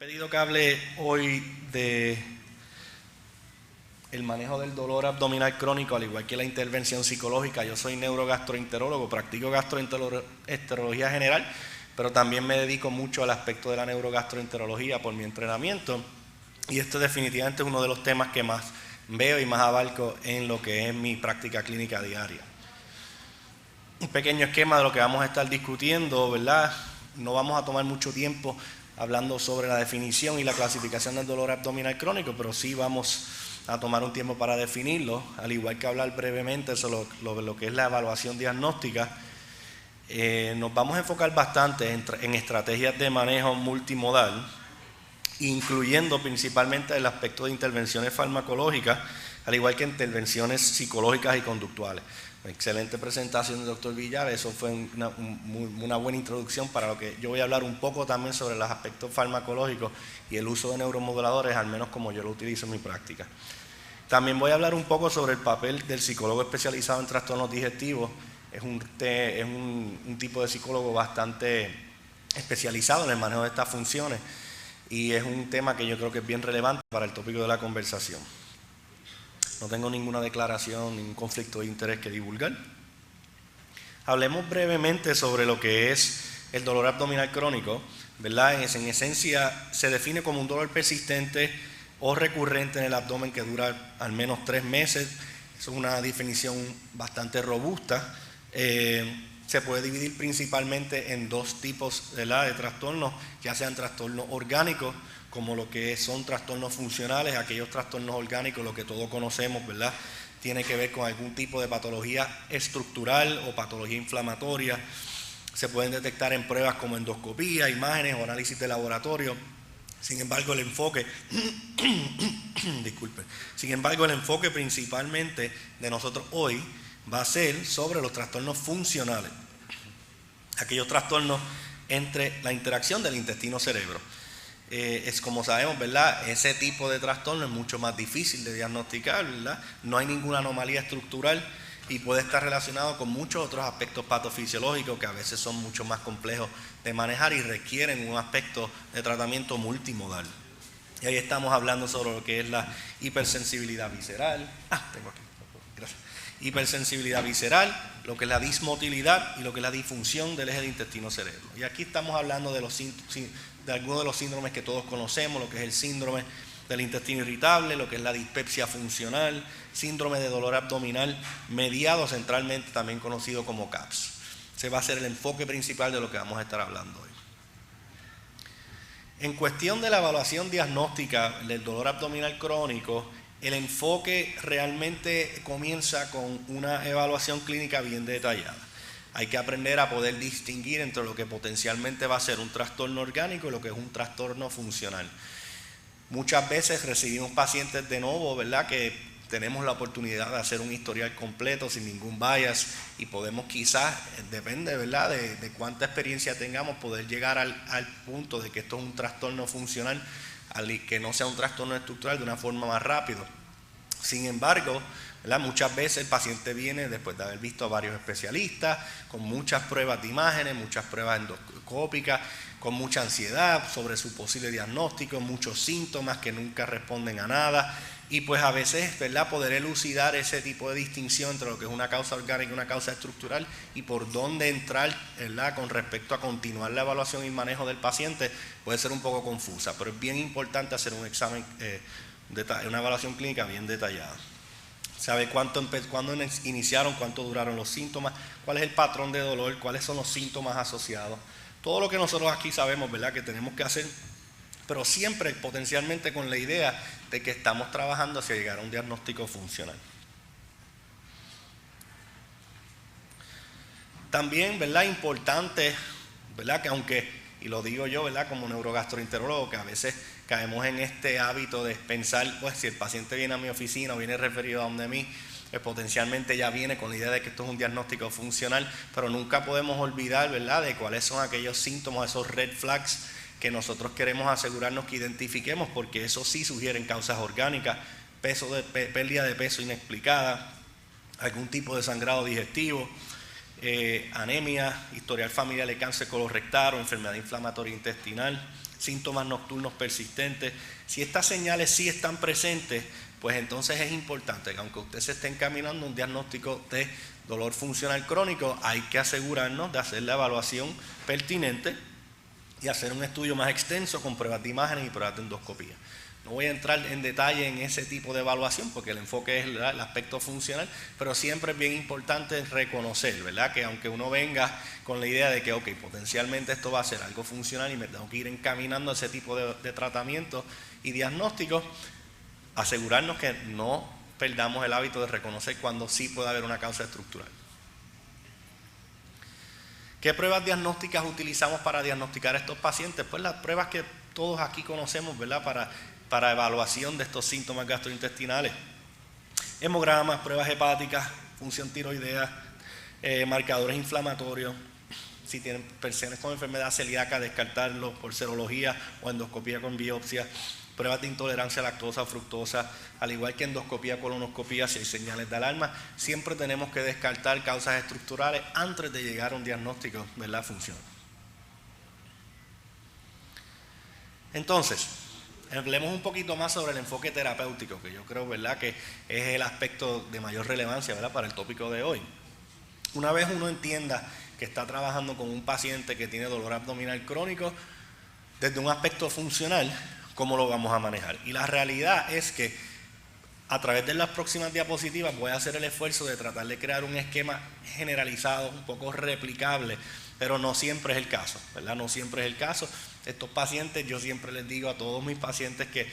Pedido que hable hoy de el manejo del dolor abdominal crónico, al igual que la intervención psicológica. Yo soy neurogastroenterólogo, practico gastroenterología general, pero también me dedico mucho al aspecto de la neurogastroenterología por mi entrenamiento, y esto definitivamente es uno de los temas que más veo y más abarco en lo que es mi práctica clínica diaria. Un pequeño esquema de lo que vamos a estar discutiendo, ¿verdad? No vamos a tomar mucho tiempo hablando sobre la definición y la clasificación del dolor abdominal crónico, pero sí vamos a tomar un tiempo para definirlo, al igual que hablar brevemente sobre lo que es la evaluación diagnóstica. Nos vamos a enfocar bastante en estrategias de manejo multimodal, incluyendo principalmente el aspecto de intervenciones farmacológicas, al igual que intervenciones psicológicas y conductuales. Excelente presentación del doctor Villar, eso fue una buena introducción para lo que yo voy a hablar un poco también sobre los aspectos farmacológicos y el uso de neuromoduladores, al menos como yo lo utilizo en mi práctica. También voy a hablar un poco sobre el papel del psicólogo especializado en trastornos digestivos. Es un tipo de psicólogo bastante especializado en el manejo de estas funciones y es un tema que yo creo que es bien relevante para el tópico de la conversación. No tengo ninguna declaración, ningún conflicto de interés que divulgar. Hablemos brevemente sobre lo que es el dolor abdominal crónico, ¿verdad? En esencia se define como un dolor persistente o recurrente en el abdomen que dura al menos 3 meses. Es una definición bastante robusta. Se puede dividir principalmente en 2 tipos, ¿verdad?, de trastornos, ya sean trastornos orgánicos, como lo que son trastornos funcionales. Aquellos trastornos orgánicos, lo que todos conocemos, ¿verdad?, tiene que ver con algún tipo de patología estructural o patología inflamatoria. Se pueden detectar en pruebas como endoscopía, imágenes o análisis de laboratorio. Sin embargo, el enfoque principalmente de nosotros hoy va a ser sobre los trastornos funcionales, aquellos trastornos entre la interacción del intestino-cerebro. Es como sabemos, ¿verdad?, ese tipo de trastorno es mucho más difícil de diagnosticar, ¿verdad? No hay ninguna anomalía estructural y puede estar relacionado con muchos otros aspectos patofisiológicos que a veces son mucho más complejos de manejar y requieren un aspecto de tratamiento multimodal. Y ahí estamos hablando sobre lo que es la hipersensibilidad visceral. Hipersensibilidad visceral, lo que es la dismotilidad y lo que es la disfunción del eje de intestino-cerebro. Y aquí estamos hablando de algunos de los síndromes que todos conocemos, lo que es el síndrome del intestino irritable, lo que es la dispepsia funcional, síndrome de dolor abdominal mediado centralmente, también conocido como CAPS. Ese va a ser el enfoque principal de lo que vamos a estar hablando hoy. En cuestión de la evaluación diagnóstica del dolor abdominal crónico, el enfoque realmente comienza con una evaluación clínica bien detallada. Hay que aprender a poder distinguir entre lo que potencialmente va a ser un trastorno orgánico y lo que es un trastorno funcional. Muchas veces recibimos pacientes de nuevo, ¿verdad?, que tenemos la oportunidad de hacer un historial completo sin ningún bias y podemos quizás, depende, ¿verdad?, de cuánta experiencia tengamos, poder llegar al punto de que esto es un trastorno funcional, que no sea un trastorno estructural, de una forma más rápida. Sin embargo, ¿verdad?, muchas veces el paciente viene después de haber visto a varios especialistas, con muchas pruebas de imágenes, muchas pruebas endoscópicas, con mucha ansiedad sobre su posible diagnóstico, muchos síntomas que nunca responden a nada, y pues a veces, ¿verdad?, poder elucidar ese tipo de distinción entre lo que es una causa orgánica y una causa estructural y por dónde entrar, ¿verdad?, con respecto a continuar la evaluación y manejo del paciente puede ser un poco confusa, pero es bien importante hacer un examen, una evaluación clínica bien detallada. Saber cuándo iniciaron, cuánto duraron los síntomas, cuál es el patrón de dolor, cuáles son los síntomas asociados. Todo lo que nosotros aquí sabemos, ¿verdad?, que tenemos que hacer, pero siempre potencialmente con la idea de que estamos trabajando hacia llegar a un diagnóstico funcional. También, ¿verdad?, importante, ¿verdad?, que aunque, y lo digo yo, ¿verdad?, como neurogastroenterólogo, que a veces caemos en este hábito de pensar, pues si el paciente viene a mi oficina o viene referido a donde mí, pues potencialmente ya viene con la idea de que esto es un diagnóstico funcional, pero nunca podemos olvidar, ¿verdad?, de cuáles son aquellos síntomas, esos red flags que nosotros queremos asegurarnos que identifiquemos, porque eso sí sugieren causas orgánicas, pérdida de peso inexplicada, algún tipo de sangrado digestivo, anemia, historial familiar de cáncer colorectal o enfermedad inflamatoria intestinal, síntomas nocturnos persistentes. Si estas señales sí están presentes, pues entonces es importante que aunque usted se esté encaminando a un diagnóstico de dolor funcional crónico, hay que asegurarnos de hacer la evaluación pertinente y hacer un estudio más extenso con pruebas de imágenes y pruebas de endoscopía. No voy a entrar en detalle en ese tipo de evaluación porque el enfoque es el aspecto funcional, pero siempre es bien importante reconocer, ¿verdad? Que aunque uno venga con la idea de que, ok, potencialmente esto va a ser algo funcional y me tengo que ir encaminando a ese tipo de tratamientos y diagnósticos, asegurarnos que no perdamos el hábito de reconocer cuando sí puede haber una causa estructural. ¿Qué pruebas diagnósticas utilizamos para diagnosticar a estos pacientes? Pues las pruebas que todos aquí conocemos, ¿verdad? Para evaluación de estos síntomas gastrointestinales. Hemogramas, pruebas hepáticas, función tiroidea, marcadores inflamatorios. Si tienen personas con enfermedad celíaca, descartarlos por serología o endoscopía con biopsia. Pruebas de intolerancia a lactosa o fructosa, al igual que endoscopía, colonoscopía, si hay señales de alarma. Siempre tenemos que descartar causas estructurales antes de llegar a un diagnóstico, ¿verdad? Funcional. Entonces, hablemos un poquito más sobre el enfoque terapéutico, que yo creo, ¿verdad?, que es el aspecto de mayor relevancia, ¿verdad?, para el tópico de hoy. Una vez uno entienda que está trabajando con un paciente que tiene dolor abdominal crónico, desde un aspecto funcional, ¿cómo lo vamos a manejar? Y la realidad es que a través de las próximas diapositivas voy a hacer el esfuerzo de tratar de crear un esquema generalizado, un poco replicable, pero no siempre es el caso, ¿verdad? No siempre es el caso. Estos pacientes, yo siempre les digo a todos mis pacientes que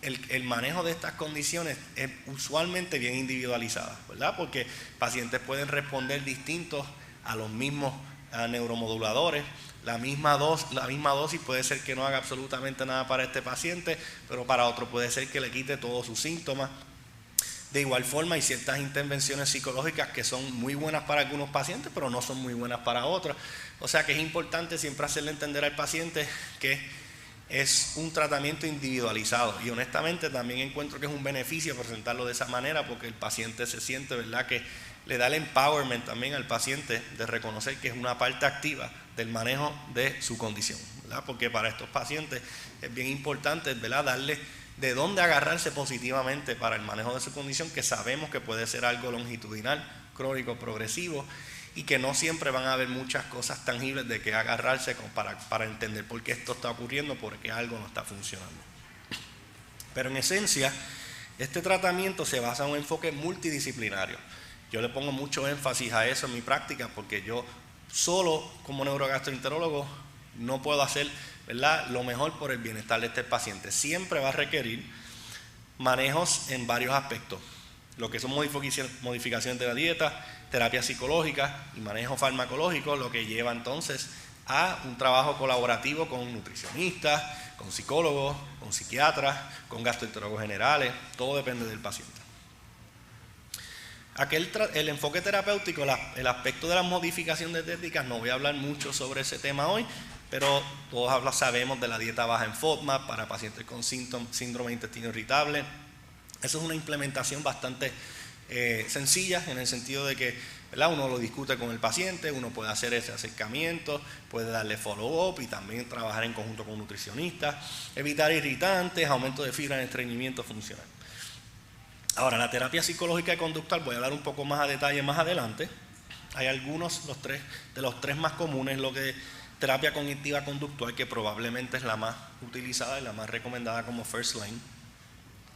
el manejo de estas condiciones es usualmente bien individualizado, ¿verdad? Porque pacientes pueden responder distintos a los mismos neuromoduladores. La misma dosis puede ser que no haga absolutamente nada para este paciente, pero para otro puede ser que le quite todos sus síntomas. De igual forma, hay ciertas intervenciones psicológicas que son muy buenas para algunos pacientes, pero no son muy buenas para otros. O sea que es importante siempre hacerle entender al paciente que es un tratamiento individualizado. Y honestamente también encuentro que es un beneficio presentarlo de esa manera porque el paciente se siente, ¿verdad?, que le da el empowerment también al paciente de reconocer que es una parte activa del manejo de su condición, ¿verdad? Porque para estos pacientes es bien importante, ¿verdad?, darle de dónde agarrarse positivamente para el manejo de su condición, que sabemos que puede ser algo longitudinal, crónico, progresivo, y que no siempre van a haber muchas cosas tangibles de que agarrarse para entender por qué esto está ocurriendo, por qué algo no está funcionando. Pero en esencia, este tratamiento se basa en un enfoque multidisciplinario. Yo le pongo mucho énfasis a eso en mi práctica porque yo solo como neurogastroenterólogo no puedo hacer, ¿verdad?, lo mejor por el bienestar de este paciente. Siempre va a requerir manejos en varios aspectos, lo que son modificaciones de la dieta, terapia psicológica y manejo farmacológico, lo que lleva entonces a un trabajo colaborativo con nutricionistas, con psicólogos, con psiquiatras, con gastroenterólogos generales, todo depende del paciente. El enfoque terapéutico, el aspecto de la modificación dietéticas, no voy a hablar mucho sobre ese tema hoy, pero todos sabemos de la dieta baja en FODMAP para pacientes con síndrome de intestino irritable. Eso es una implementación bastante sencilla en el sentido de que, ¿verdad?, uno lo discute con el paciente, uno puede hacer ese acercamiento, puede darle follow-up y también trabajar en conjunto con nutricionistas, evitar irritantes, aumento de fibra en estreñimiento funcional. Ahora, la terapia psicológica y conductual, voy a hablar un poco más a detalle más adelante. Hay algunos, de los tres más comunes, lo que terapia cognitiva conductual, que probablemente es la más utilizada y la más recomendada como first line,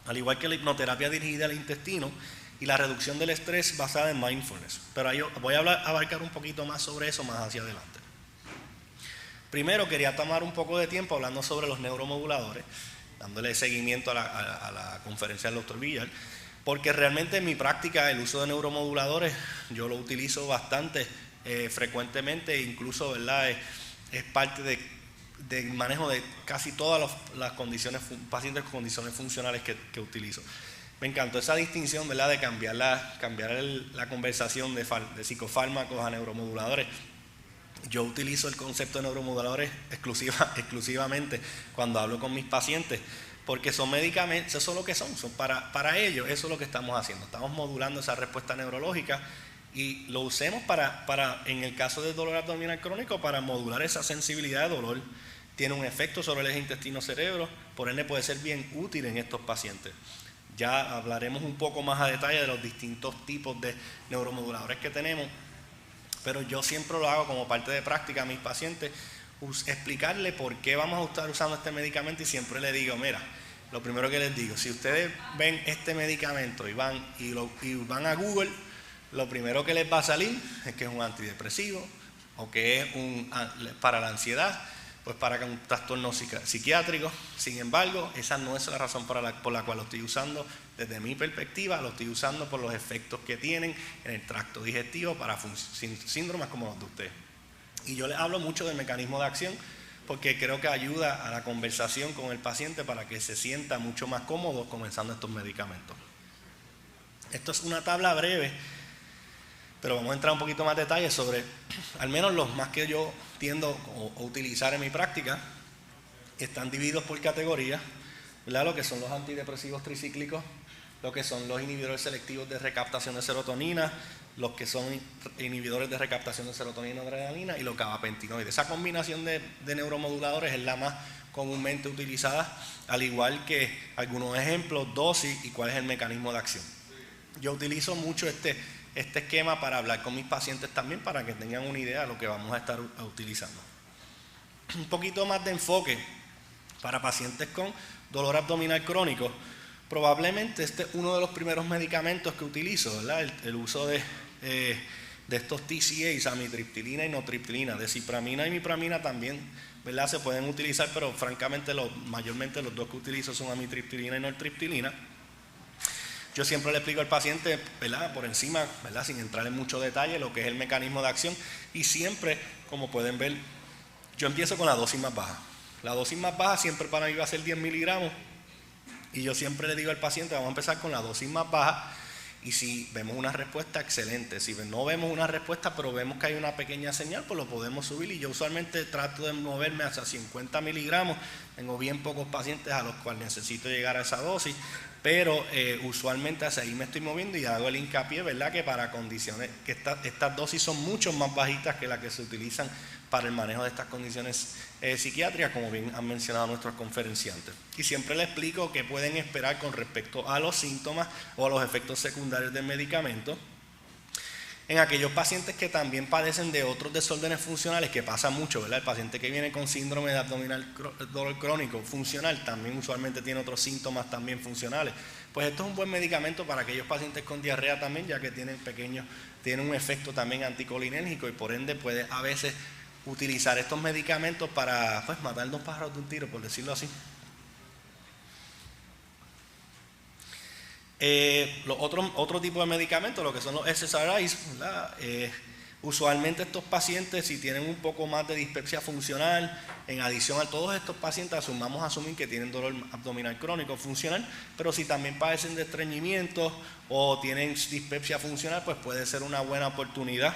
al igual que la hipnoterapia dirigida al intestino y la reducción del estrés basada en mindfulness. Pero ahí voy a abarcar un poquito más sobre eso más hacia adelante. Primero quería tomar un poco de tiempo hablando sobre los neuromoduladores, dándole seguimiento a la conferencia del Dr. Villar, porque realmente en mi práctica el uso de neuromoduladores yo lo utilizo bastante frecuentemente, incluso, ¿verdad?, es parte del manejo de casi todas las condiciones, pacientes con condiciones funcionales que utilizo. Me encantó esa distinción, ¿verdad?, de cambiar la conversación de psicofármacos a neuromoduladores. Yo utilizo el concepto de neuromoduladores exclusivamente cuando hablo con mis pacientes, porque son medicamentos, eso es lo que son para ellos, eso es lo que estamos haciendo. Estamos modulando esa respuesta neurológica y lo usemos en el caso del dolor abdominal crónico, para modular esa sensibilidad de dolor tiene un efecto sobre el eje intestino-cerebro, por ende puede ser bien útil en estos pacientes. Ya hablaremos un poco más a detalle de los distintos tipos de neuromoduladores que tenemos, pero yo siempre lo hago como parte de práctica a mis pacientes, explicarle por qué vamos a estar usando este medicamento, y siempre le digo, mira, lo primero que les digo, si ustedes ven este medicamento y van a Google, lo primero que les va a salir es que es un antidepresivo o que es para la ansiedad, pues para un trastorno psiquiátrico. Sin embargo, esa no es la razón por la cual lo estoy usando. Desde mi perspectiva, lo estoy usando por los efectos que tienen en el tracto digestivo para síndromes como los de usted. Y yo les hablo mucho del mecanismo de acción porque creo que ayuda a la conversación con el paciente para que se sienta mucho más cómodo comenzando estos medicamentos. Esto es una tabla breve, pero vamos a entrar un poquito más detalles sobre, al menos los más que yo tiendo a utilizar en mi práctica, están divididos por categorías, ¿verdad? Lo que son los antidepresivos tricíclicos, lo que son los inhibidores selectivos de recaptación de serotonina, los que son inhibidores de recaptación de serotonina y adrenalina, y los gabapentinoides. Esa combinación de neuromoduladores es la más comúnmente utilizada, al igual que algunos ejemplos, dosis y cuál es el mecanismo de acción. Yo utilizo mucho este esquema para hablar con mis pacientes también, para que tengan una idea de lo que vamos a estar utilizando. Un poquito más de enfoque para pacientes con dolor abdominal crónico. Probablemente este es uno de los primeros medicamentos que utilizo, ¿verdad? El uso de estos TCAs, amitriptilina y notriptilina, de cipramina y mipramina también, ¿verdad? Se pueden utilizar, pero francamente mayormente los dos que utilizo son amitriptilina y nortriptilina. Yo siempre le explico al paciente, ¿verdad?, por encima, ¿verdad?, sin entrar en mucho detalle, lo que es el mecanismo de acción, y siempre, como pueden ver, yo empiezo con la dosis más baja. La dosis más baja siempre para mí va a ser 10 miligramos, y yo siempre le digo al paciente, vamos a empezar con la dosis más baja, y si vemos una respuesta, excelente. Si no vemos una respuesta, pero vemos que hay una pequeña señal, pues lo podemos subir, y yo usualmente trato de moverme hasta 50 miligramos. Tengo bien pocos pacientes a los cuales necesito llegar a esa dosis, pero usualmente hacia ahí me estoy moviendo, y hago el hincapié, ¿verdad?, que para condiciones, que estas dosis son mucho más bajitas que las que se utilizan para el manejo de estas condiciones psiquiátricas, como bien han mencionado nuestros conferenciantes. Y siempre les explico qué pueden esperar con respecto a los síntomas o a los efectos secundarios del medicamento. En aquellos pacientes que también padecen de otros desórdenes funcionales, que pasa mucho, ¿verdad? El paciente que viene con síndrome de abdominal dolor crónico funcional también usualmente tiene otros síntomas también funcionales. Pues esto es un buen medicamento para aquellos pacientes con diarrea también, ya que tiene un efecto también anticolinérgico, y por ende puede a veces utilizar estos medicamentos para, pues, matar dos pájaros de un tiro, por decirlo así. Otro tipo de medicamentos, lo que son los SSRIs, ¿verdad? Usualmente estos pacientes, si tienen un poco más de dispepsia funcional, en adición a todos estos pacientes vamos a asumir que tienen dolor abdominal crónico funcional, pero si también padecen de estreñimiento o tienen dispepsia funcional, pues puede ser una buena oportunidad.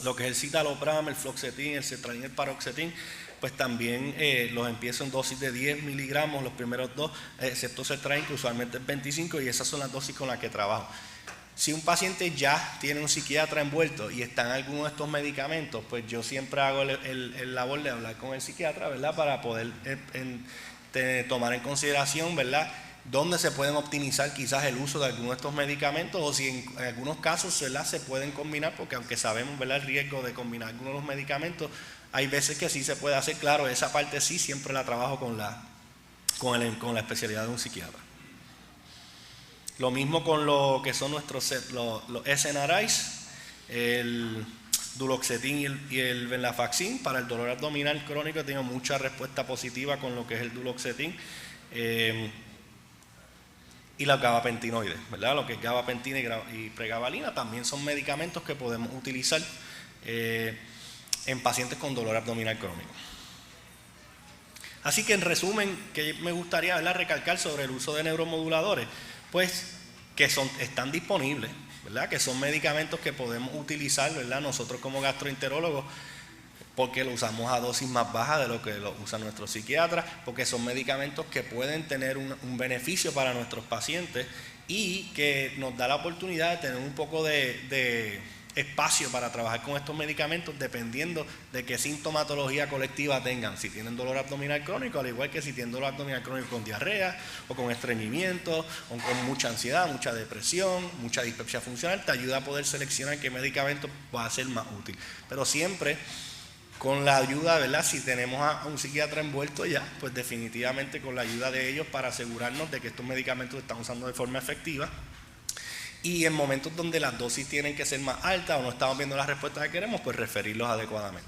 Lo que es el citalopram, el fluoxetin, el sertraline, el paroxetin, pues también los empiezo en dosis de 10 miligramos, los primeros dos, excepto sertraline, que usualmente es 25, y esas son las dosis con las que trabajo. Si un paciente ya tiene un psiquiatra envuelto y está en alguno de estos medicamentos, pues yo siempre hago el labor de hablar con el psiquiatra, ¿verdad?, para poder tomar en consideración, ¿verdad?, dónde se pueden optimizar quizás el uso de alguno de estos medicamentos, o si en algunos casos, ¿verdad?, se pueden combinar, porque aunque sabemos, ¿verdad?, el riesgo de combinar algunos de los medicamentos, hay veces que sí se puede hacer. Claro, esa parte sí siempre la trabajo con la especialidad de un psiquiatra. Lo mismo con lo que son los SNRIs, el duloxetin y el venlafaxine. Para el dolor abdominal crónico tengo mucha respuesta positiva con lo que es el duloxetin y los gabapentinoides, ¿verdad? Lo que es gabapentina y pregabalina también son medicamentos que podemos utilizar en pacientes con dolor abdominal crónico. Así que, en resumen, que me gustaría, ¿verdad?, recalcar sobre el uso de neuromoduladores, pues que están disponibles, ¿verdad?, que son medicamentos que podemos utilizar, ¿verdad?, nosotros como gastroenterólogos, porque lo usamos a dosis más bajas de lo que lo usan nuestros psiquiatras, porque son medicamentos que pueden tener un beneficio para nuestros pacientes, y que nos da la oportunidad de tener un poco de espacio para trabajar con estos medicamentos dependiendo de qué sintomatología colectiva tengan. Si tienen dolor abdominal crónico, al igual que si tienen dolor abdominal crónico con diarrea o con estreñimiento o con mucha ansiedad, mucha depresión, mucha dispepsia funcional, te ayuda a poder seleccionar qué medicamento va a ser más útil. Pero siempre con la ayuda, ¿verdad? Si tenemos a un psiquiatra envuelto ya, pues definitivamente con la ayuda de ellos para asegurarnos de que estos medicamentos se están usando de forma efectiva. Y en momentos donde las dosis tienen que ser más altas o no estamos viendo las respuestas que queremos, pues referirlos adecuadamente.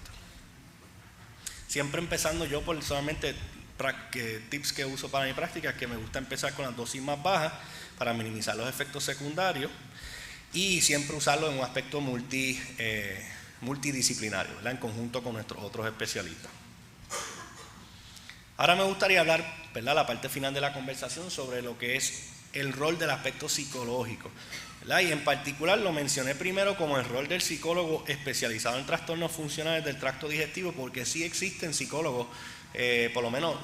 Siempre empezando yo por solamente tips que uso para mi práctica, que me gusta empezar con las dosis más bajas para minimizar los efectos secundarios y siempre usarlo en un aspecto multidisciplinario, ¿verdad? En conjunto con nuestros otros especialistas. Ahora me gustaría hablar, ¿verdad?, la parte final de la conversación sobre lo que es el rol del aspecto psicológico, ¿verdad? Y en particular lo mencioné primero como el rol del psicólogo especializado en trastornos funcionales del tracto digestivo, porque sí existen psicólogos, por lo menos,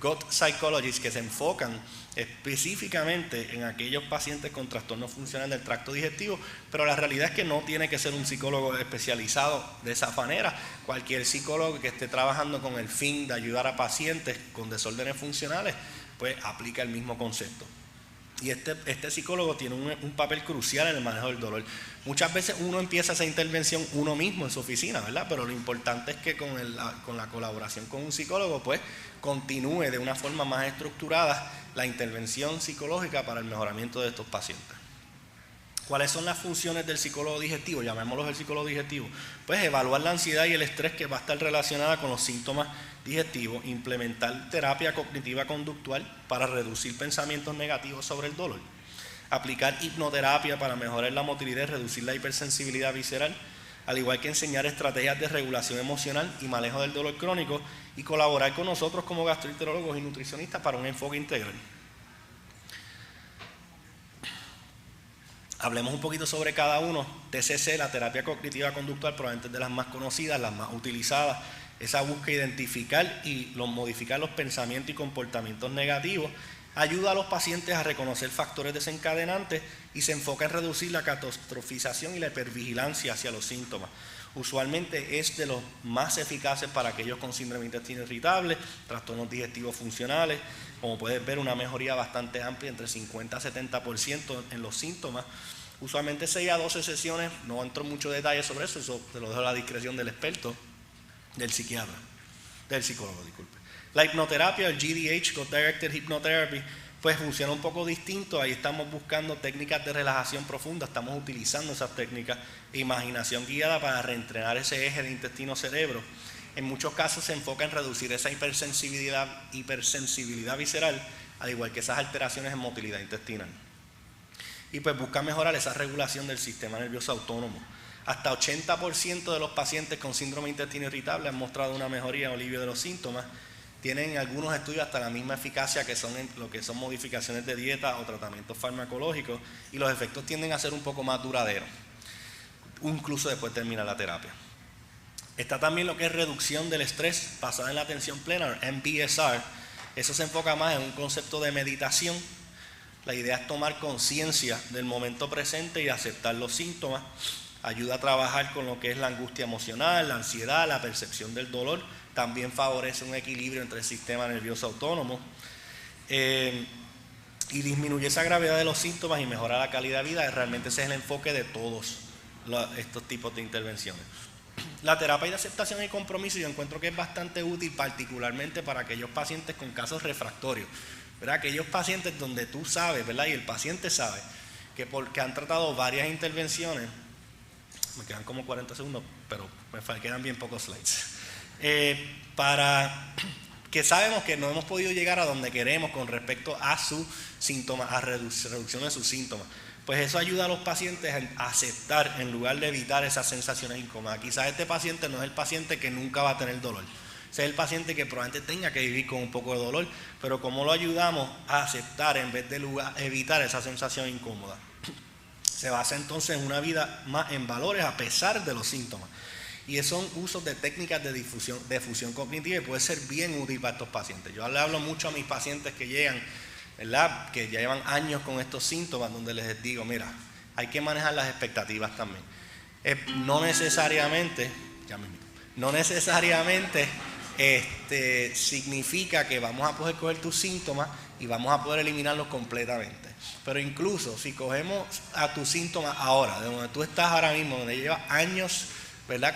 gut psychologists, que se enfocan específicamente en aquellos pacientes con trastornos funcionales del tracto digestivo, pero la realidad es que no tiene que ser un psicólogo especializado de esa manera. Cualquier psicólogo que esté trabajando con el fin de ayudar a pacientes con desórdenes funcionales, pues aplica el mismo concepto. Y este psicólogo tiene un papel crucial en el manejo del dolor. Muchas veces uno empieza esa intervención uno mismo en su oficina, ¿verdad? Pero lo importante es que con la colaboración con un psicólogo, pues continúe de una forma más estructurada la intervención psicológica para el mejoramiento de estos pacientes. ¿Cuáles son las funciones del psicólogo digestivo? Llamémoslo el psicólogo digestivo. Pues evaluar la ansiedad y el estrés que va a estar relacionada con los síntomas digestivos, implementar terapia cognitiva conductual para reducir pensamientos negativos sobre el dolor, aplicar hipnoterapia para mejorar la motilidad y reducir la hipersensibilidad visceral, al igual que enseñar estrategias de regulación emocional y manejo del dolor crónico, y colaborar con nosotros como gastroenterólogos y nutricionistas para un enfoque integral. Hablemos un poquito sobre cada uno. TCC, la terapia cognitiva conductual, probablemente es de las más conocidas, las más utilizadas. Esa busca identificar y modificar los pensamientos y comportamientos negativos, ayuda a los pacientes a reconocer factores desencadenantes y se enfoca en reducir la catastrofización y la hipervigilancia hacia los síntomas. Usualmente es de los más eficaces para aquellos con síndrome de intestino irritable, trastornos digestivos funcionales. Como puedes ver, una mejoría bastante amplia, entre 50 a 70% en los síntomas. Usualmente 6 a 12 sesiones, no entro en mucho detalle sobre eso te lo dejo a la discreción del experto, del psiquiatra, del psicólogo, disculpe. La hipnoterapia, el GDH, Gut Directed Hypnotherapy, pues funciona un poco distinto. Ahí estamos buscando técnicas de relajación profunda, estamos utilizando esas técnicas de imaginación guiada para reentrenar ese eje de intestino-cerebro. En muchos casos se enfoca en reducir esa hipersensibilidad visceral, al igual que esas alteraciones en motilidad intestinal. Y pues busca mejorar esa regulación del sistema nervioso autónomo. Hasta 80% de los pacientes con síndrome de intestino irritable han mostrado una mejoría o alivio de los síntomas. Tienen algunos estudios hasta la misma eficacia que son en lo que son modificaciones de dieta o tratamientos farmacológicos, y los efectos tienden a ser un poco más duraderos, incluso después de terminar la terapia. Está también lo que es reducción del estrés basada en la atención plena, MBSR. Eso se enfoca más en un concepto de meditación. La idea es tomar conciencia del momento presente y aceptar los síntomas. Ayuda a trabajar con lo que es la angustia emocional, la ansiedad, la percepción del dolor. También favorece un equilibrio entre el sistema nervioso autónomo y disminuye esa gravedad de los síntomas y mejora la calidad de vida. Realmente ese es el enfoque de todos estos tipos de intervenciones. La terapia de aceptación y compromiso yo encuentro que es bastante útil, particularmente para aquellos pacientes con casos refractorios, ¿verdad? Aquellos pacientes donde tú sabes, ¿verdad?, y el paciente sabe que porque han tratado varias intervenciones, me quedan como 40 segundos, pero me quedan bien pocos slides, para que sabemos que no hemos podido llegar a donde queremos con respecto a sus síntomas, a reducción de sus síntomas. Pues eso ayuda a los pacientes a aceptar en lugar de evitar esas sensaciones incómodas. Quizás este paciente no es el paciente que nunca va a tener dolor. Ese es el paciente que probablemente tenga que vivir con un poco de dolor, pero ¿cómo lo ayudamos a aceptar en vez de evitar esa sensación incómoda? Se basa entonces en una vida más en valores a pesar de los síntomas. Y son usos de técnicas de fusión cognitiva y puede ser bien útil para estos pacientes. Yo le hablo mucho a mis pacientes que llegan, ¿verdad?, que ya llevan años con estos síntomas, donde les digo, mira, hay que manejar las expectativas también. no necesariamente significa que vamos a poder coger tus síntomas y vamos a poder eliminarlos completamente. Pero incluso si cogemos a tus síntomas ahora, de donde tú estás ahora mismo, donde llevas años, ¿verdad?,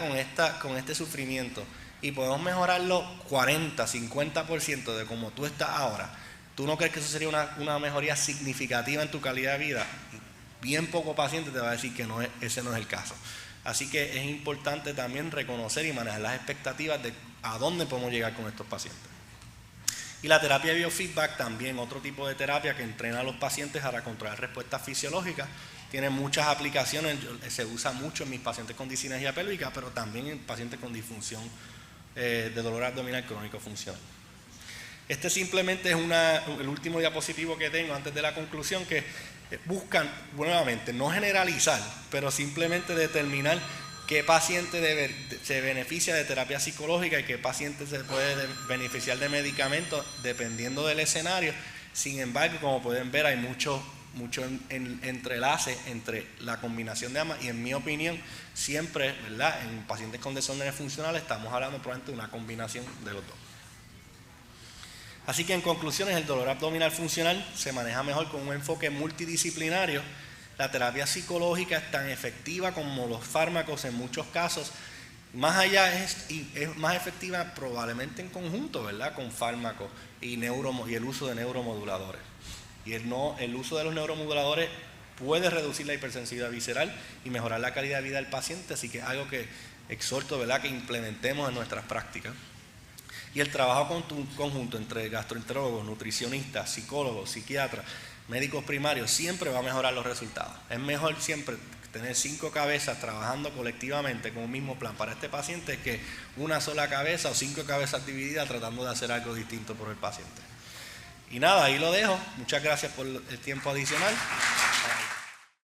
con este sufrimiento, y podemos mejorarlo 40, 50% de como tú estás ahora, ¿tú no crees que eso sería una mejoría significativa en tu calidad de vida? Bien poco paciente te va a decir que ese no es el caso. Así que es importante también reconocer y manejar las expectativas de a dónde podemos llegar con estos pacientes. Y la terapia de biofeedback también, otro tipo de terapia que entrena a los pacientes para controlar respuestas fisiológicas. Tiene muchas aplicaciones, se usa mucho en mis pacientes con discinesia pélvica, pero también en pacientes con disfunción de dolor abdominal crónico funcional. Este simplemente es el último diapositivo que tengo antes de la conclusión, que buscan, nuevamente, no generalizar, pero simplemente determinar qué paciente se beneficia de terapia psicológica y qué paciente se puede beneficiar de medicamentos dependiendo del escenario. Sin embargo, como pueden ver, hay mucho entrelace entre la combinación de ambas, y en mi opinión, siempre, ¿verdad?, en pacientes con desórdenes funcionales estamos hablando probablemente de una combinación de los dos. Así que en conclusiones, el dolor abdominal funcional se maneja mejor con un enfoque multidisciplinario. La terapia psicológica es tan efectiva como los fármacos en muchos casos. Más allá es más efectiva probablemente en conjunto, ¿verdad?, con fármacos y el uso de neuromoduladores. Y el uso de los neuromoduladores puede reducir la hipersensibilidad visceral y mejorar la calidad de vida del paciente, así que es algo que exhorto, ¿verdad?, que implementemos en nuestras prácticas. Y el trabajo conjunto entre gastroenterólogos, nutricionistas, psicólogos, psiquiatras, médicos primarios siempre va a mejorar los resultados. Es mejor siempre tener 5 cabezas trabajando colectivamente con un mismo plan para este paciente que una sola cabeza o 5 cabezas divididas tratando de hacer algo distinto por el paciente. Y nada, ahí lo dejo. Muchas gracias por el tiempo adicional.